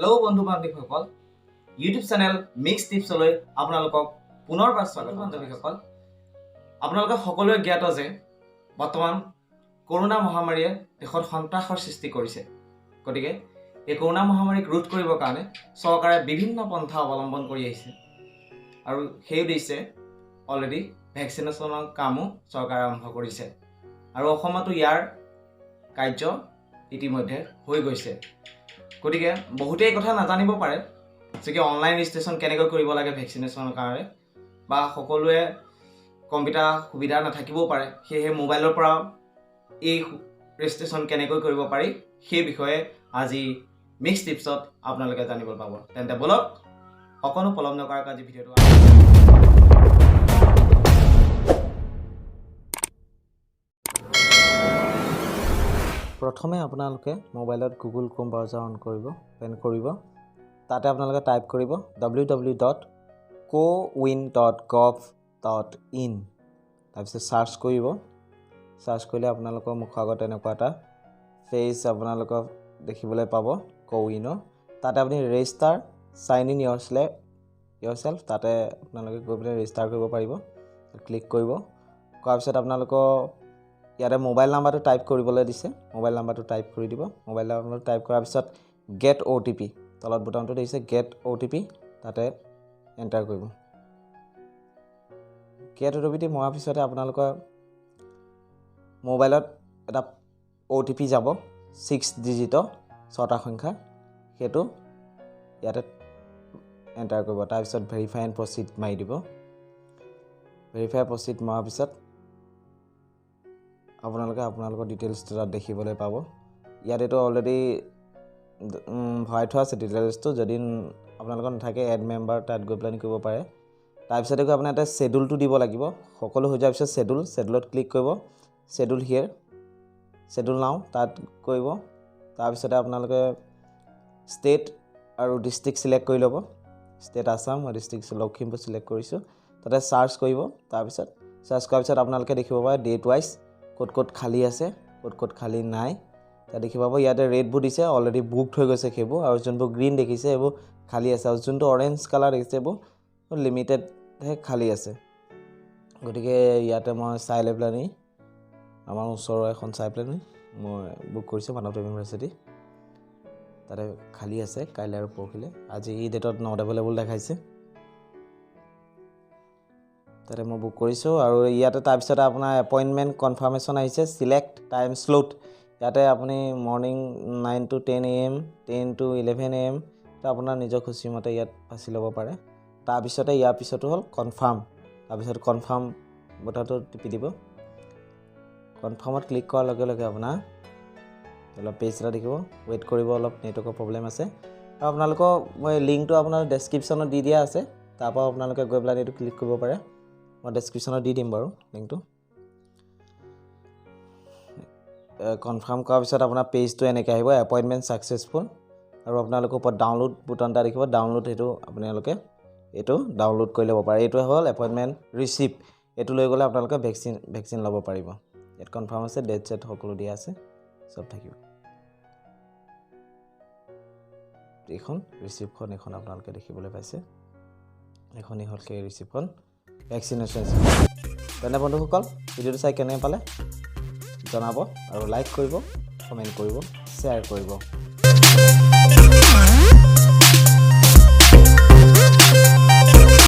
Hello' বন্ধু বান্ধৱীসকল, YouTube channel mix টিপছলৈ আপোনালোকক পুনৰ স্বাগতম। বান্ধৱীসকল, আপোনালোকে সকলোৱে জ্ঞাত যে বৰ্তমান কৰোনা মহামাৰীয়ে দেশত সন্ত্ৰাসৰ সৃষ্টি কৰিছে। গতিকে এই কৰোনা মহামাৰীক ৰোধ কৰিবৰ কাৰণে চৰকাৰে বিভিন্ন পন্থা অৱলম্বন কৰি আহিছে আৰু সেই উদ্দেশ্যে অলৰেডি ভেকচিনেশ্যনৰ কামো চৰকাৰে আৰম্ভ কৰিছে আৰু অসমতো ইয়াৰ কাৰ্য ইতিমধ্যে হৈ গৈছে। গতিকে বহুতেই কথা নাজানিব পাৰে যে কি অনলাইন ৰেজিষ্ট্ৰেশ্যন কেনেকৈ কৰিব লাগে ভেকচিনেশ্যনৰ কাৰণে, বা সকলোৱে কম্পিউটাৰ সুবিধা নাথাকিবও পাৰে, সেয়েহে মোবাইলৰ পৰা এই ৰেজিষ্ট্ৰেশ্যন কেনেকৈ কৰিব পাৰি সেই বিষয়ে আজি মিক্স টিপছত আপোনালোকে জানিব পাব। তেন্তে বলক অকণো পলম নকৰাকৈ আজি ভিডিঅ'টো প্ৰথমে আপোনালোকে মোবাইলত গুগল ক্ৰোম ব্ৰাউজাৰ অন কৰিব। তাতে আপোনালোকে টাইপ কৰিব www.cowin.gov.in। তাৰপিছত চাৰ্চ কৰিব। চাৰ্চ কৰিলে আপোনালোকৰ মুখৰ আগত এনেকুৱা এটা পেজ আপোনালোকক দেখিবলৈ পাব কউইনৰ। তাতে আপুনি ৰেজিষ্টাৰ চাইন ইন ইয়ৰছেল্ফ তাতে আপোনালোকে গৈ পেলাই ৰেজিষ্টাৰ কৰিব পাৰিব। ক্লিক কৰিব। কৰাৰ পিছত আপোনালোকৰ ইয়াতে মোবাইল নাম্বাৰটো টাইপ কৰিবলৈ দিছে। মোবাইল নাম্বাৰটো টাইপ কৰি দিব। মোবাইল নাম্বাৰটো টাইপ কৰাৰ পিছত গেট OTP তলত বুটামটো দেখিছে গেট OTP, তাতে এণ্টাৰ কৰিব। গেট OTP মৰাৰ পিছতে আপোনালোকৰ মোবাইলত এটা OTP যাব 6 ডিজিটৰ 6টা সংখ্যা, সেইটো ইয়াতে এণ্টাৰ কৰিব। তাৰপিছত ভেৰিফাই এণ্ড প্ৰচিড মাৰি দিব। ভেৰিফাই প্ৰচিড মৰাৰ পিছত আপোনালোকৰ ডিটেইলছটো তাত দেখিবলৈ পাব। ইয়াত এইটো অলৰেডি ভৰাই থোৱা আছে ডিটেইলছটো। যদি আপোনালোকৰ নাথাকে এড মেম্বাৰ তাত গৈ পেলাই কৰিব পাৰে। তাৰপিছতে গৈ আপোনাৰ এটা শ্বেডুলটো দিব লাগিব। সকলো হৈ যোৱাৰ পিছত শ্বেডুলত ক্লিক কৰিব। শ্বেডুল হিয়েৰ, শ্বেডুল নাও তাত কৰিব। তাৰপিছতে আপোনালোকে ষ্টেট আৰু ডিষ্ট্ৰিক্ট চিলেক্ট কৰি ল'ব। ষ্টেট আছাম আৰু ডিষ্ট্ৰিক্ট লখিমপুৰ চিলেক্ট কৰিছোঁ। তাতে চাৰ্চ কৰিব। তাৰপিছত চাৰ্চ কৰাৰ পিছত আপোনালোকে দেখিব পাৰে ডেট ৱাইজ ক'ত ক'ত খালী আছে, ক'ত ক'ত খালী নাই তাত দেখি পাব। ইয়াতে ৰেডবোৰ দিছে অলৰেডি বুকড হৈ গৈছে সেইবোৰ, আৰু যোনবোৰ গ্ৰীণ দেখিছে এইবোৰ খালী আছে, আৰু যোনটো অৰেঞ্জ কালাৰ দেখিছে এইবোৰ লিমিটেডহে খালী আছে। গতিকে ইয়াতে মই চাই লৈ পেলাই আমাৰ ওচৰৰ এখন চাই পেলাই মই বুক কৰিছোঁ মাধৱদেৱ ইউনিভাৰ্চিটি। তাতে খালী আছে কাইলৈ আৰু পৰহিলৈ। আজি এই ডেটত নট এভেইলেবল দেখাইছে। তাতে মই বুক কৰিছোঁ। আৰু ইয়াতে তাৰপিছতে আপোনাৰ এপইণ্টমেণ্ট কনফাৰ্মেশ্যন আহিছে, চিলেক্ট টাইম শ্লট। ইয়াতে আপুনি morning 9 to 10 AM, 10 to 11 AM আপোনাৰ নিজৰ খুচিমতে ইয়াত বাছি ল'ব পাৰে। তাৰপিছতে ইয়াৰ পিছতো হ'ল কনফাৰ্ম। তাৰপিছত কনফাৰ্ম বটানটো টিপি দিব। কনফাৰ্মত ক্লিক কৰাৰ লগে লগে আপোনাৰ অলপ পেজ এটা দেখিব। ৱেইট কৰিব, অলপ নেটৱৰ্কৰ প্ৰব্লেম আছে। আৰু আপোনালোকৰ মই লিংকটো আপোনাৰ ডেছক্ৰিপশ্যনত দি দিয়া আছে, তাৰপৰা আপোনালোকে গৈ পেলাই এইটো ক্লিক কৰিব পাৰে। মই ডেছক্ৰিপশ্যনত দি দিম বাৰু লিংকটো। কনফাৰ্ম কৰাৰ পিছত আপোনাৰ পেজটো এনেকৈ আহিব, এপইণ্টমেণ্ট ছাকচেছফুল। আৰু আপোনালোকৰ ওপৰত ডাউনলোড বুটান এটা দেখিব, ডাউনলোড সেইটো আপোনালোকে এইটো ডাউনলোড কৰি ল'ব পাৰে। এইটোৱে হ'ল এপইণ্টমেণ্ট ৰিচিপ্ট। এইটো লৈ গ'লে আপোনালোকে ভেকচিন ল'ব পাৰিব। ইয়াত কনফাৰ্ম আছে, ডেট চেট সকলো দিয়া আছে, চব থাকিব। এইখন ৰিচিপ্টখন এইখন আপোনালোকে দেখিবলৈ পাইছে। এইখনেই হ'ল সেই ৰিচিপ্টখন ভেকচিনেশ্যন। তেনে বন্ধুসকল, ভিডিঅ'টো চাই কেনে পালে জনাব, আৰু লাইক কৰিব, কমেণ্ট কৰিব, শ্বেয়াৰ কৰিব।